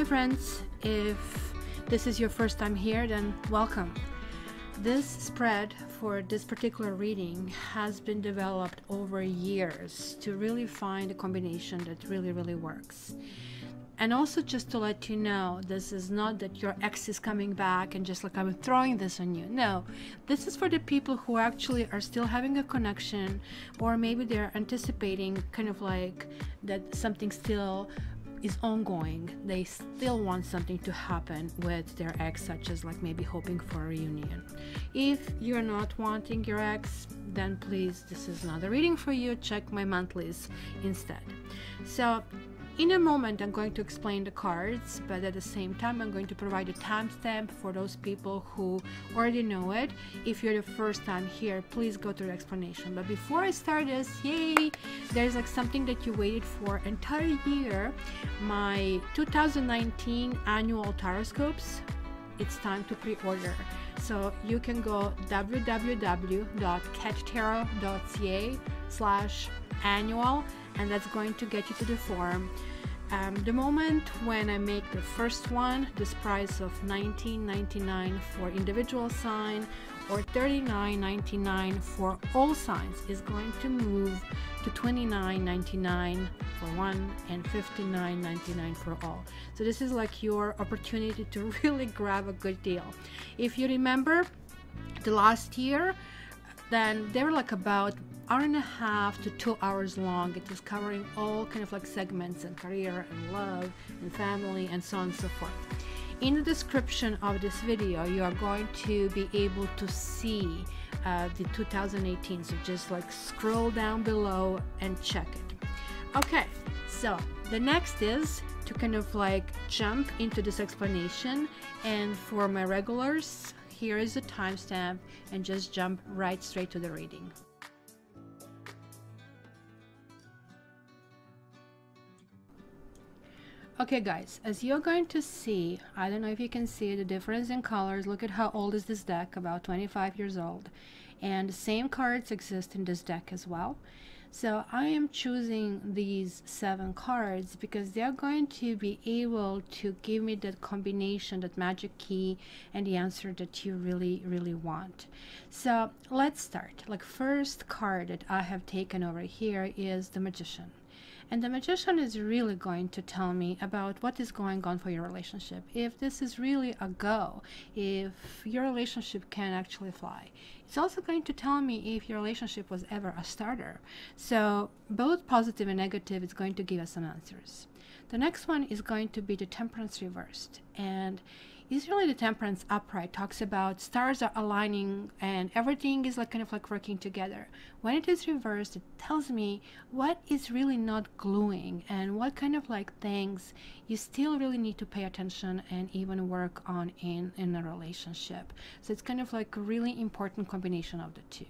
friends, if this is your first time here, then welcome. This spread for this particular reading has been developed over years to really find a combination that really works. And also, just to let you know, this is not that your ex is coming back and just like I'm throwing this on you. No, this is for the people who actually are still having a connection, or maybe they're anticipating kind of like that something still is ongoing. They still want something to happen with their ex, such as like maybe hoping for a reunion. If you're not wanting your ex, then please, this is not a reading for you. Check my monthlies instead. So in a moment, I'm going to explain the cards, but at the same time, I'm going to provide a timestamp for those people who already know it. If you're the first time here, please go to the explanation. But before I start this, yay, there's like something that you waited for entire year, my 2019 annual Taroscopes. It's time to pre-order. So you can go www.catchtarot.ca/annual, and that's going to get you to the form. The moment when I make the first one, this price of $19.99 for individual sign or $39.99 for all signs is going to move to $29.99 for one and $59.99 for all. So this is like your opportunity to really grab a good deal. If you remember the last year, then they were like about hour and a half to 2 hours long. It was covering all kind of like segments and career and love and family and so on and so forth. In the description of this video, you are going to be able to see the 2018. So just like scroll down below and check it. Okay, so the next is to kind of like jump into this explanation, and for my regulars, here is a timestamp, and just jump right straight to the reading. Okay guys, as you're going to see, I don't know if you can see the difference in colors. Look at how old is this deck, about 25 years old. And the same cards exist in this deck as well. So I am choosing these 7 cards because they're going to be able to give me that combination, that magic key, and the answer that you really want. So let's start. Like, first card that I have taken over here is the Magician. And the Magician is really going to tell me about what is going on for your relationship. If this is really a go, if your relationship can actually fly. It's also going to tell me if your relationship was ever a starter. So both positive and negative is going to give us some answers. The next one is going to be the Temperance reversed. And usually the Temperance upright talks about stars are aligning and everything is like kind of like working together. When it is reversed, it tells me what is really not gluing and what kind of like things you still really need to pay attention and even work on in a relationship. So it's kind of like a really important combination of the two.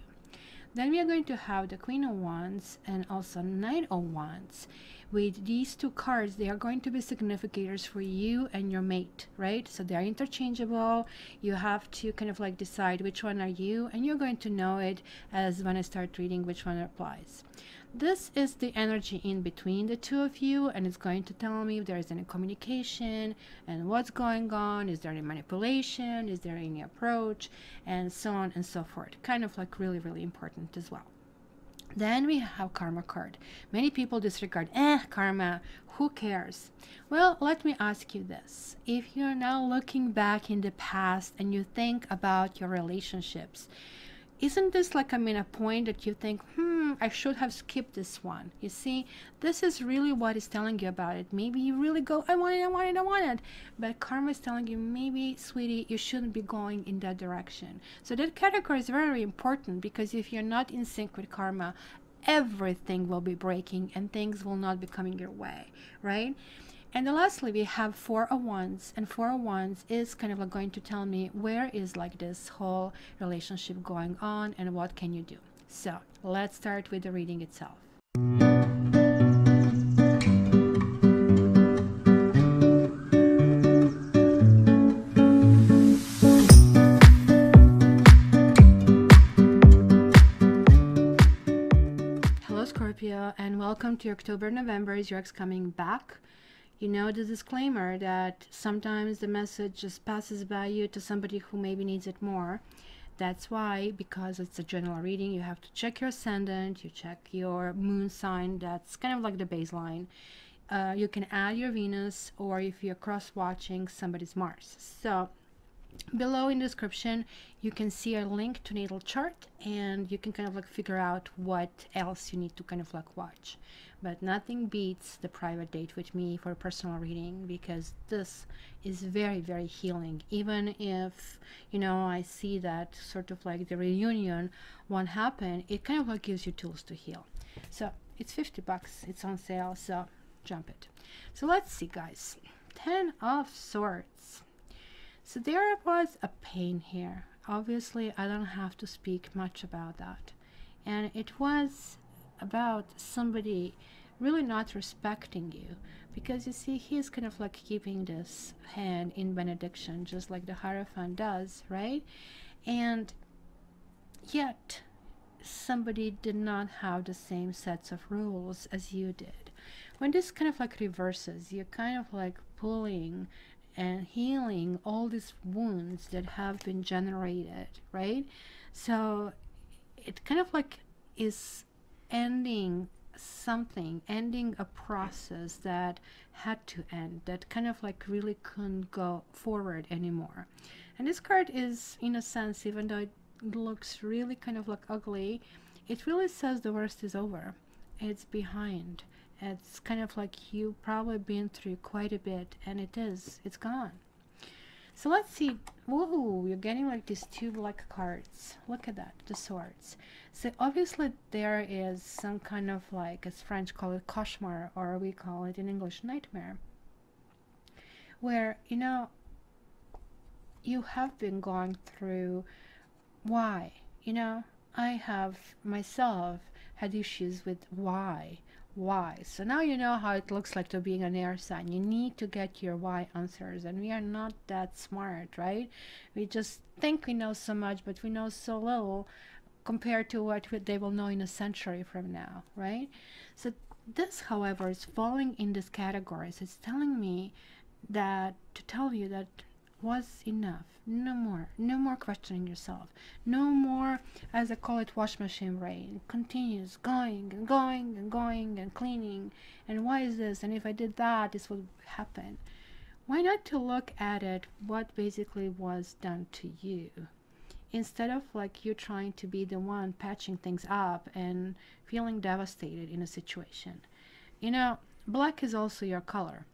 Then we are going to have the Queen of Wands and also Knight of Wands. With these two cards, they are going to be significators for you and your mate, right? So they are interchangeable. You have to kind of like decide which one are you, and you're going to know it as when I start reading which one applies. This is the energy in between the two of you, and it's going to tell me if there is any communication and what's going on. Is there any manipulation? Is there any approach? And so on and so forth. Kind of like really important as well. Then we have Karma card. Many people disregard, karma, who cares? Well, let me ask you this. If you're now looking back in the past and you think about your relationships, isn't this like, a point that you think, I should have skipped this one? You see, this is really what is telling you about it. Maybe you really go, I want it. But karma is telling you, maybe, sweetie, you shouldn't be going in that direction. So that category is very important, because if you're not in sync with karma, everything will be breaking and things will not be coming your way, right? And then lastly, we have Four of Wands, and Four of Wands is kind of like going to tell me where is like this whole relationship going on and what can you do. So let's start with the reading itself. Hello Scorpio, and welcome to October, November. Is your ex coming back? You know the disclaimer that sometimes the message just passes by you to somebody who maybe needs it more. That's why, because it's a general reading, you have to check your ascendant, you check your moon sign. That's kind of like the baseline. You can add your Venus, or if you're cross-watching, somebody's Mars. So below in the description, you can see a link to natal chart, and you can kind of like figure out what else you need to kind of like watch. But nothing beats the private date with me for a personal reading, because this is very, very healing. Even if, you know, I see that sort of like the reunion won't happen, it kind of like gives you tools to heal. So it's 50 bucks, it's on sale, so jump it. So let's see, guys. 10 of Swords. So there was a pain here. Obviously, I don't have to speak much about that. And it was about somebody really not respecting you, because you see, he's kind of like keeping this hand in benediction, just like the Hierophant does, right? And yet somebody did not have the same sets of rules as you did. When this kind of like reverses, you're kind of like pulling and healing all these wounds that have been generated, right? So it kind of like is ending something, ending a process that had to end, that kind of like really couldn't go forward anymore. And this card is, in a sense, even though it looks really kind of like ugly, it really says the worst is over. It's behind. It's kind of like you've probably been through quite a bit, and it's gone. So let's see. Whoa, you're getting like these two black cards. Look at that, the Swords. So obviously there is some kind of like, as French call it, cauchemar, or we call it in English nightmare, where, you know, you have been going through why. You know, I have myself had issues with why. So now you know how it looks like to being an air sign. You need to get your why answers, and we are not that smart, right? We just think we know so much, but we know so little compared to what they will know in a century from now, right? So this, however, is falling in this category. So it's telling me that, to tell you that was enough. No more questioning yourself. No more, as I call it, wash machine brain. Continues going and going and going and cleaning, and why is this, and if I did that, this would happen. Why not to look at it, what basically was done to you, instead of like you trying to be the one patching things up and feeling devastated in a situation. You know, black is also your color,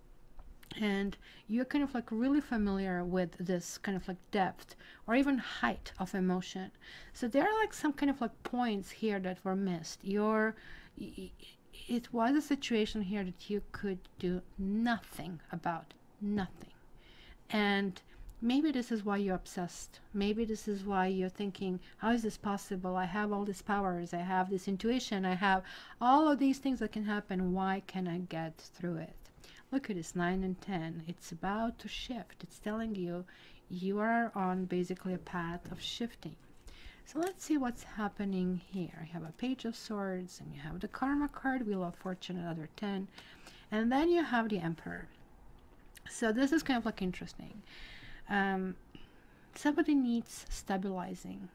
and you're kind of like really familiar with this kind of like depth or even height of emotion. So there are like some kind of like points here that were missed. It was a situation here that you could do nothing about, nothing. And maybe this is why you're obsessed. Maybe this is why you're thinking, how is this possible? I have all these powers, I have this intuition, I have all of these things that can happen. Why can I get through it? Look at this 9 and 10. It's about to shift. It's telling you you are on basically a path of shifting. So let's see what's happening here. You have a Page of Swords, and you have the Karma card, Wheel of Fortune, another 10. And then you have the Emperor. So this is kind of like interesting. Somebody needs stabilizing.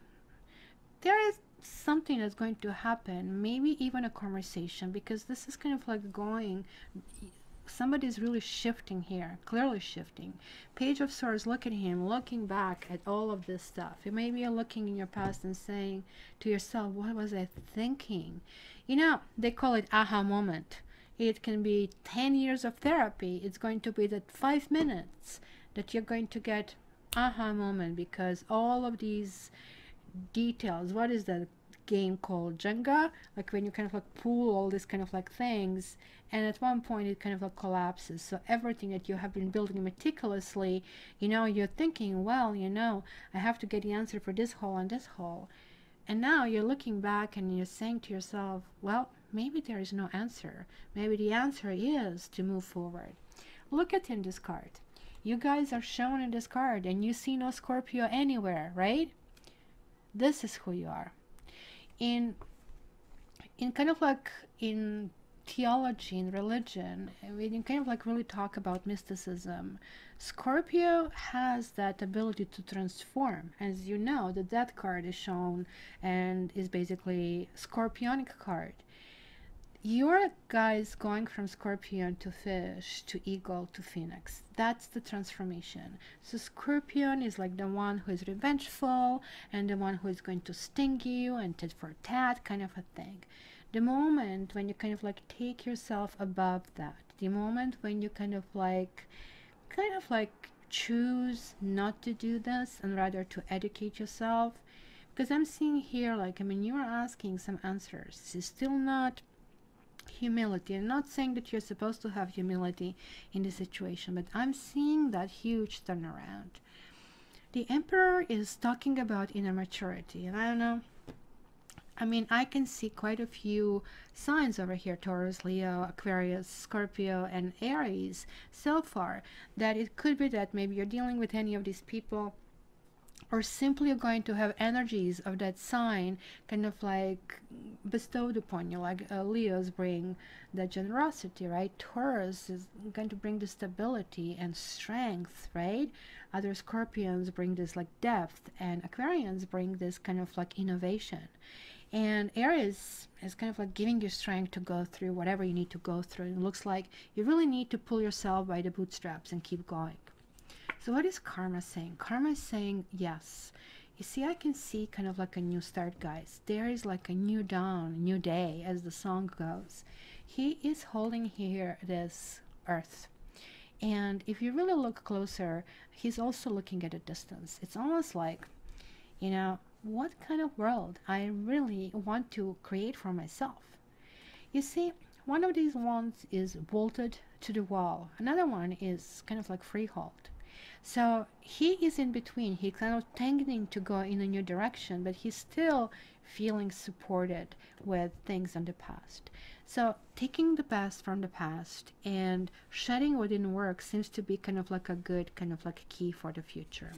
There is something that's going to happen, maybe even a conversation, because this is kind of like going... Somebody's really shifting here, clearly shifting. Page of Swords, look at him, looking back at all of this stuff. You may be looking in your past and saying to yourself, what was I thinking? You know, they call it aha moment. It can be 10 years of therapy. It's going to be that 5 minutes that you're going to get aha moment, because all of these details, what is that game called Jenga, like when you kind of like pull all these kind of like things, and at one point it kind of like collapses. So everything that you have been building meticulously, you know, you're thinking, well, you know, I have to get the answer for this hole and this hole, and now you're looking back and you're saying to yourself, well, maybe there is no answer. Maybe the answer is to move forward. Look at in this card. You guys are shown in this card, and you see no Scorpio anywhere, right? This is who you are. In kind of like in theology and religion, we can kind of like really talk about mysticism. Scorpio has that ability to transform. As you know, the death card is shown and is basically Scorpionic card. You're guys going from Scorpion to Fish to Eagle to Phoenix. That's the transformation. So Scorpion is like the one who is revengeful and the one who is going to sting you and tit for tat kind of a thing. The moment when you kind of like take yourself above that, the moment when you kind of like choose not to do this and rather to educate yourself, because I'm seeing here like, I mean, you are asking some answers. It's still not humility. I'm not saying that you're supposed to have humility in this situation, but I'm seeing that huge turnaround. The Emperor is talking about inner maturity, and I don't know, I mean, I can see quite a few signs over here, Taurus, Leo, Aquarius, Scorpio, and Aries so far, that it could be that maybe you're dealing with any of these people, or simply you're going to have energies of that sign kind of like bestowed upon you, like Leos bring the generosity, right? Taurus is going to bring the stability and strength, right? Other Scorpions bring this like depth, and Aquarians bring this kind of like innovation. And Aries is kind of like giving you strength to go through whatever you need to go through. It looks like you really need to pull yourself by the bootstraps and keep going. So what is Karma saying? Karma is saying yes. You see, I can see kind of like a new start, guys. There is like a new dawn, a new day, as the song goes. He is holding here this earth. And if you really look closer, he's also looking at a distance. It's almost like, you know, what kind of world I really want to create for myself. You see, one of these ones is bolted to the wall. Another one is kind of like freehold. So he is in between. He's kind of tending to go in a new direction, but he's still feeling supported with things in the past. So taking the best from the past and shedding what didn't work seems to be kind of like a good kind of like a key for the future.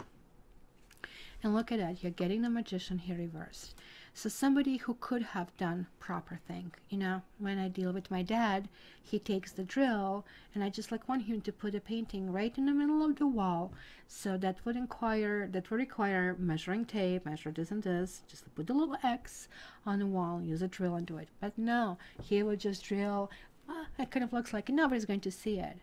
And look at that, you're getting the Magician here reversed. So somebody who could have done proper thing. You know, when I deal with my dad, he takes the drill and I just like want him to put a painting right in the middle of the wall. So that would require measuring tape, measure this and this, just put the little X on the wall, use a drill and do it. But no, he would just drill. It kind of looks like nobody's going to see it.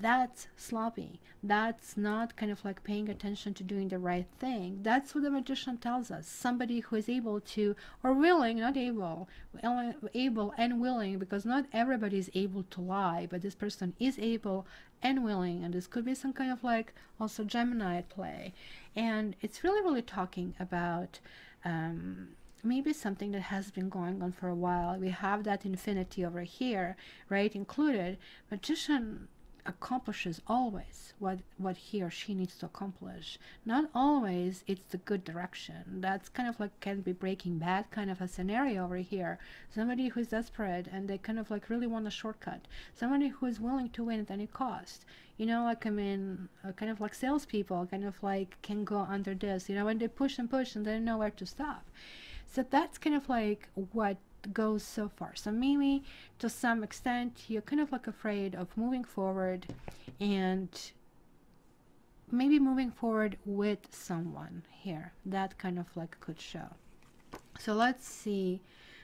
That's sloppy. That's not kind of like paying attention to doing the right thing. That's what the Magician tells us. Somebody who is able to, or willing, not able, able and willing, because not everybody is able to lie, but this person is able and willing, and this could be some kind of like also Gemini at play. And it's really, really talking about maybe something that has been going on for a while. We have that infinity over here, right, included. Magician accomplishes always what he or she needs to accomplish. Not always it's the good direction. That's kind of like can be Breaking Bad kind of a scenario over here. Somebody who's desperate and they kind of like really want a shortcut. Somebody who is willing to win at any cost. You know, like I mean, kind of like salespeople kind of like can go under this, you know, when they push and push and they don't know where to stop. So that's kind of like what goes so far. So maybe to some extent you're kind of like afraid of moving forward, and maybe moving forward with someone here. That kind of like could show. So let's see,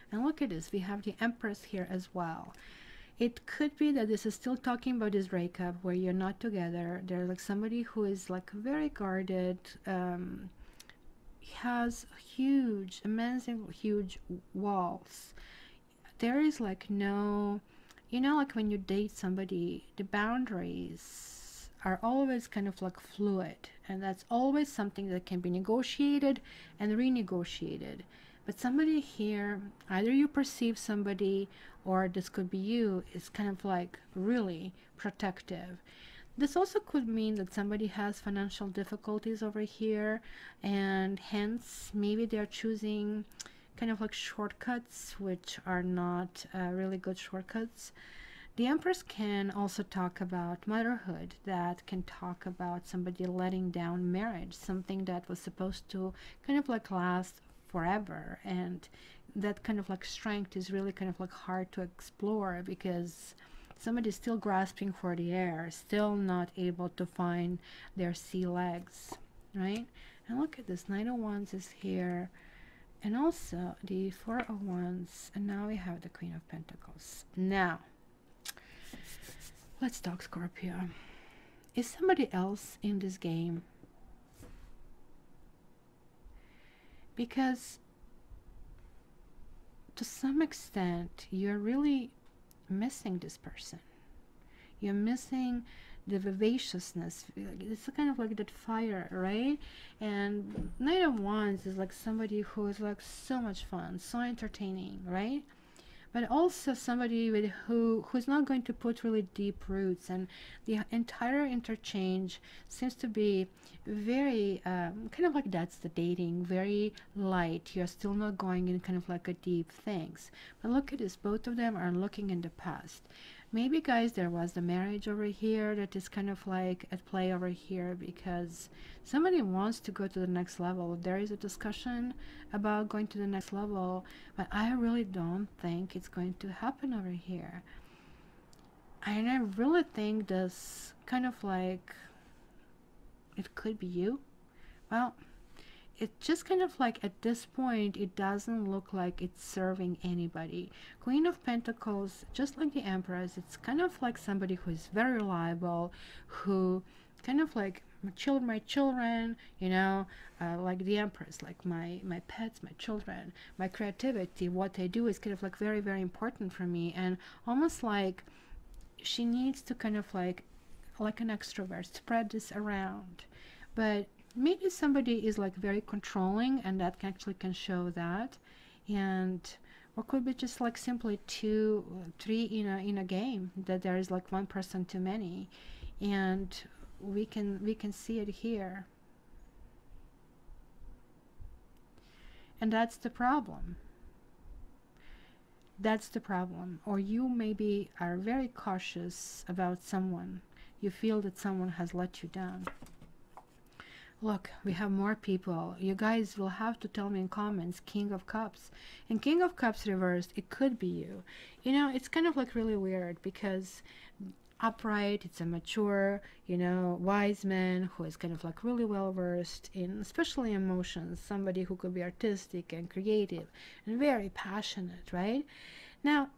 and look at this, we have the Empress here as well. It could be that this is still talking about this breakup where you're not together. There's like somebody who is like very guarded, has huge, amazing, huge walls. There is like no, you know, like when you date somebody, the boundaries are always kind of like fluid, and that's always something that can be negotiated and renegotiated. But somebody here, either you perceive somebody, or this could be you, is kind of like really protective. This also could mean that somebody has financial difficulties over here, and hence maybe they're choosing kind of like shortcuts, which are not really good shortcuts. The Empress can also talk about motherhood. That can talk about somebody letting down marriage, something that was supposed to kind of like last forever, and that kind of like strength is really kind of like hard to explore, because somebody's still grasping for the air, still not able to find their sea legs, right? And look at this, Knight of Wands is here, and also the Four of Wands, and now we have the Queen of Pentacles. Now, let's talk Scorpio. Is somebody else in this game? Because to some extent, you're really missing this person. You're missing the vivaciousness. It's kind of like that fire, right? And Knight of Wands is like somebody who is like so much fun, so entertaining, right? But also somebody with who's not going to put really deep roots, and the entire interchange seems to be very kind of like, that's the dating, very light. You're still not going in kind of like a deep things. But look at this, both of them are looking in the past. Maybe, guys, there was the marriage over here that is kind of like at play over here, because somebody wants to go to the next level. There is a discussion about going to the next level, but I really don't think it's going to happen over here. And I really think this kind of like, it could be you. Well, it just kind of like, at this point, it doesn't look like it's serving anybody. Queen of Pentacles, just like the Empress, it's kind of like somebody who is very reliable, who kind of like, my children, you know, like the Empress, like my pets, my children, my creativity, what I do is kind of like very, very important for me. And almost like she needs to kind of like an extrovert, spread this around. But maybe somebody is like very controlling, and that actually can show that. And or could be just like simply 2, 3 in a game, that there is like one person too many, and we can see it here. And that's the problem. That's the problem. Or you maybe are very cautious about someone. You feel that someone has let you down. Look, we have more people. You guys will have to tell me in comments, King of Cups. And King of Cups reversed, it could be you. You know, it's kind of like really weird, because upright, it's a mature, you know, wise man who is kind of like really well versed in especially emotions, somebody who could be artistic and creative and very passionate, right? Now,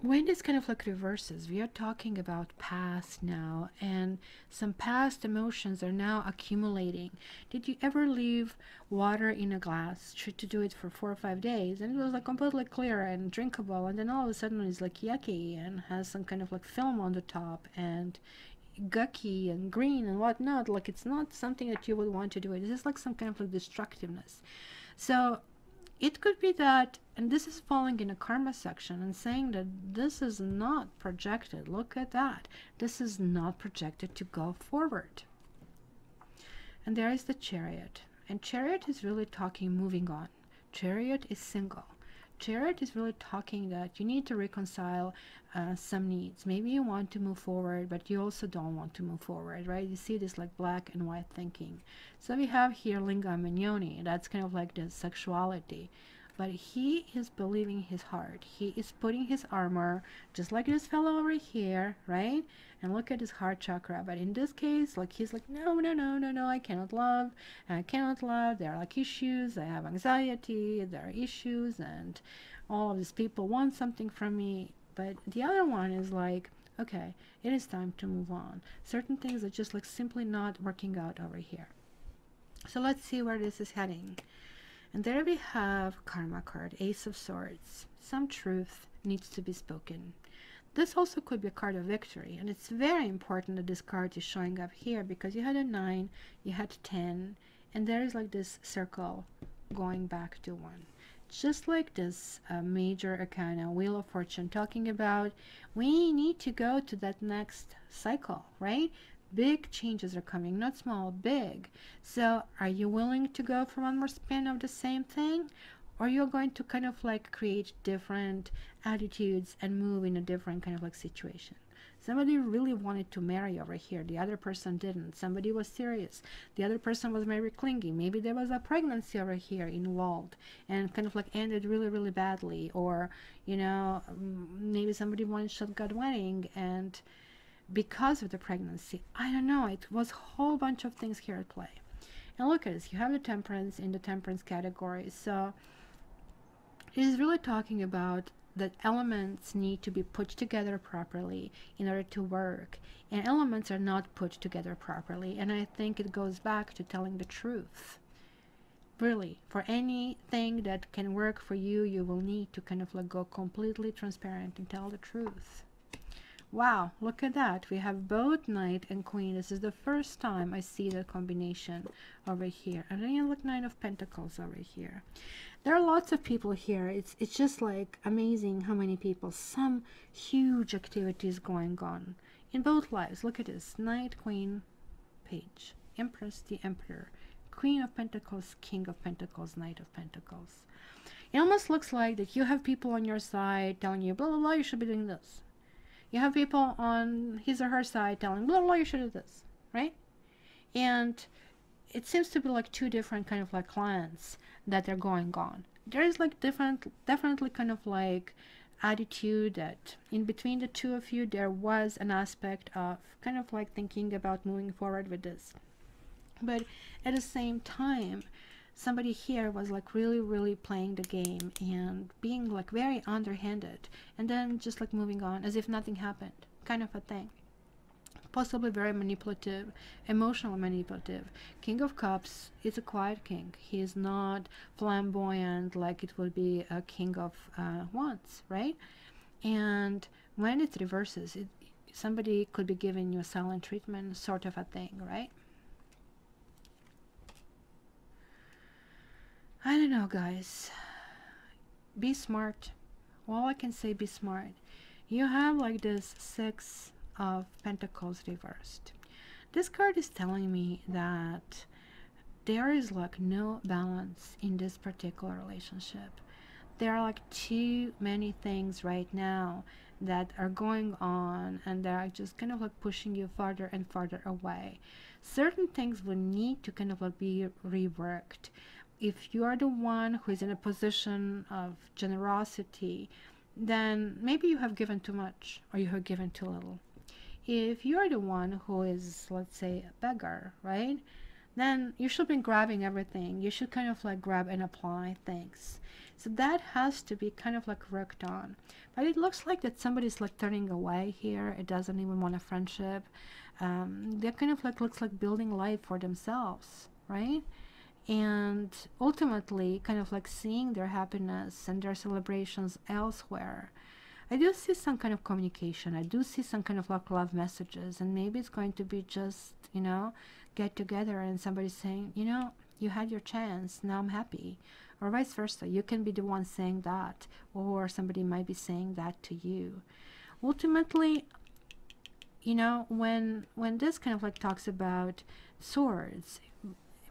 when this kind of like reverses, we are talking about past now, and some past emotions are now accumulating. Did you ever leave water in a glass, tried to do it for 4 or 5 days, and it was like completely clear and drinkable, and then all of a sudden it's like yucky and has some kind of like film on the top and gucky and green and whatnot? Like, it's not something that you would want to do. It is like some kind of like destructiveness. So it could be that, and this is falling in a karma section and saying that this is not projected. Look at that. This is not projected to go forward. And there is the Chariot. And Chariot is really talking moving on. Chariot is single. Chariot is really talking that you need to reconcile some needs. Maybe you want to move forward, but you also don't want to move forward, right? You see this like black and white thinking. So we have here Lingam and Yoni. That's kind of like the sexuality. But he is believing his heart. He is putting his armor, just like this fellow over here, right? And look at his heart chakra. But in this case, like, he's like, no, no, no, no, no, I cannot love. I cannot love. There are like issues. I have anxiety. There are issues. And all of these people want something from me. But the other one is like, okay, it is time to move on. Certain things are just like simply not working out over here. So let's see where this is heading. And there we have Karma card, Ace of Swords. Some truth needs to be spoken. This also could be a card of victory, and it's very important that this card is showing up here, because you had a 9, you had 10, and there is like this circle going back to 1. Just like this major arcana, Wheel of Fortune, talking about we need to go to that next cycle, right? Big changes are coming, not small, big. So are you willing to go for one more spin of the same thing? Or you're going to kind of like create different attitudes and move in a different kind of like situation? Somebody really wanted to marry over here. The other person didn't. Somebody was serious. The other person was very clingy. Maybe there was a pregnancy over here involved and kind of like ended really, really badly. Or, you know, maybe somebody wanted shotgun wedding and because of the pregnancy. I don't know. It was a whole bunch of things here at play. And look at this. You have the temperance in the temperance category. So it is really talking about that elements need to be put together properly in order to work. And elements are not put together properly. And I think it goes back to telling the truth. Really, for anything that can work for you, you will need to kind of like go completely transparent and tell the truth. Wow, look at that. We have both Knight and Queen. This is the first time I see that combination over here. And then you look Nine of Pentacles over here. There are lots of people here. It's just like amazing how many people. Some huge activities going on in both lives. Look at this. Knight, Queen, Page, Empress, the Emperor, Queen of Pentacles, King of Pentacles, Knight of Pentacles. It almost looks like that you have people on your side telling you, blah, blah, blah, you should be doing this. You have people on his or her side telling, blah, blah, you should do this, right? And it seems to be like two different kind of like clients that are going on. There is like definitely kind of like attitude that in between the two of you, there was an aspect of kind of like thinking about moving forward with this. But at the same time, somebody here was like really playing the game and being like very underhanded and then just like moving on as if nothing happened, kind of a thing. Possibly very manipulative, emotional manipulative. King of Cups is a quiet king. He is not flamboyant like it would be a King of Wands, right? And when it reverses, somebody could be giving you a silent treatment sort of a thing, right? I don't know, guys. Be smart. All I can say, be smart. You have like this Six of Pentacles reversed. This card is telling me that there is like no balance in this particular relationship. There are like too many things right now that are going on and they're just kind of like pushing you farther and farther away. Certain things will need to kind of like be reworked. If you are the one who is in a position of generosity, then maybe you have given too much or you have given too little. If you are the one who is, let's say, a beggar, right, then you should be grabbing everything. You should kind of like grab and apply things. So that has to be kind of like worked on. But it looks like that somebody's like turning away here. It doesn't even want a friendship. They're kind of like looks like building life for themselves, right? And ultimately kind of like seeing their happiness and their celebrations elsewhere. I do see some kind of communication. I do see some kind of like love messages, and maybe it's going to be just, you know, get together and somebody saying, you know, you had your chance, now I'm happy, or vice versa. You can be the one saying that, or somebody might be saying that to you. Ultimately, you know, when this kind of like talks about swords,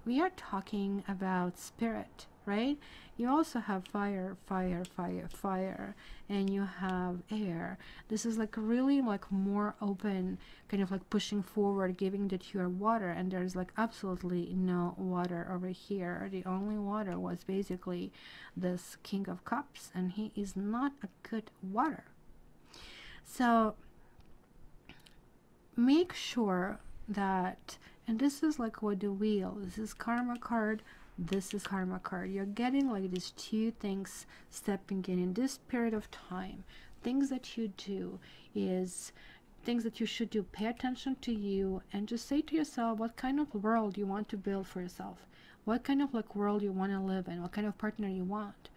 we are talking about spirit, right? You also have fire, fire, fire, fire, and you have air. This is like really like more open, kind of like pushing forward, giving that you are water, and there's like absolutely no water over here. The only water was basically this King of Cups, and he is not a good water. So make sure that, and this is like what the wheel, this is karma card, this is karma card. You're getting like these two things stepping in this period of time. Things that you do is things that you should do. Pay attention to you and just say to yourself what kind of world you want to build for yourself, what kind of like world you want to live in, what kind of partner you want.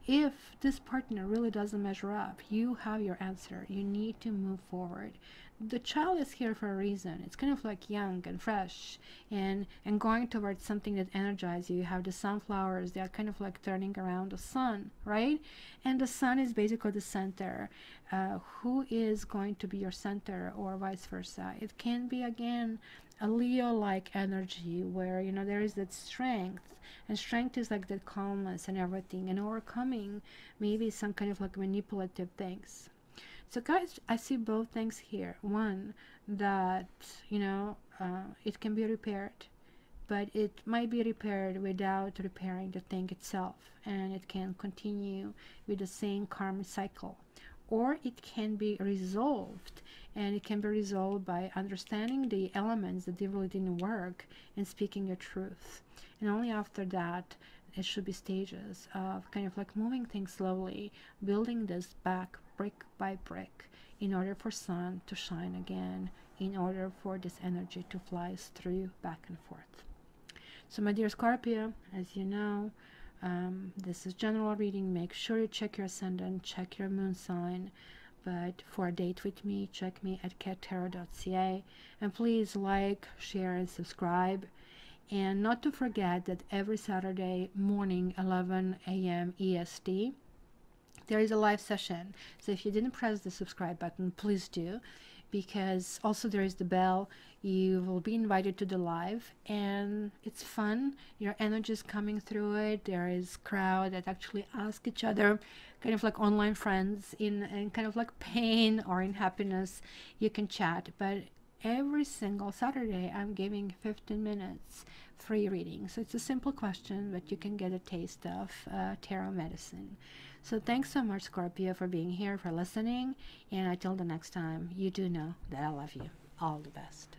If this partner really doesn't measure up, you have your answer. You need to move forward. The child is here for a reason. It's kind of like young and fresh and going towards something that energizes you. You have the sunflowers. They are kind of like turning around the sun, right? And the sun is basically the center. Who is going to be your center, or vice versa? It can be, again, a Leo-like energy where, you know, there is that strength. And strength is like that calmness and everything, and overcoming maybe some kind of like manipulative things. So guys, I see both things here. One, that, you know, it can be repaired, but it might be repaired without repairing the thing itself, and it can continue with the same karma cycle. Or it can be resolved, and it can be resolved by understanding the elements that really didn't work and speaking your truth. And only after that, it should be stages of kind of like moving things slowly, building this back brick by brick in order for sun to shine again, in order for this energy to fly through back and forth. So my dear Scorpio, as you know, this is general reading. Make sure you check your ascendant, check your moon sign. But for a date with me, check me at cattarot.ca. And please like, share, and subscribe. And not to forget that every Saturday morning, 11 a.m. EST, there is a live session. So if you didn't press the subscribe button, please do, because also there is the bell. You will be invited to the live, and it's fun. Your energy is coming through it. There is crowd that actually ask each other, kind of like online friends, in kind of like pain or in happiness. You can chat, but every single Saturday I'm giving 15 minutes free reading. So it's a simple question, but you can get a taste of tarot medicine. So thanks so much, Scorpio, for being here, for listening, and until the next time, you do know that I love you. All the best.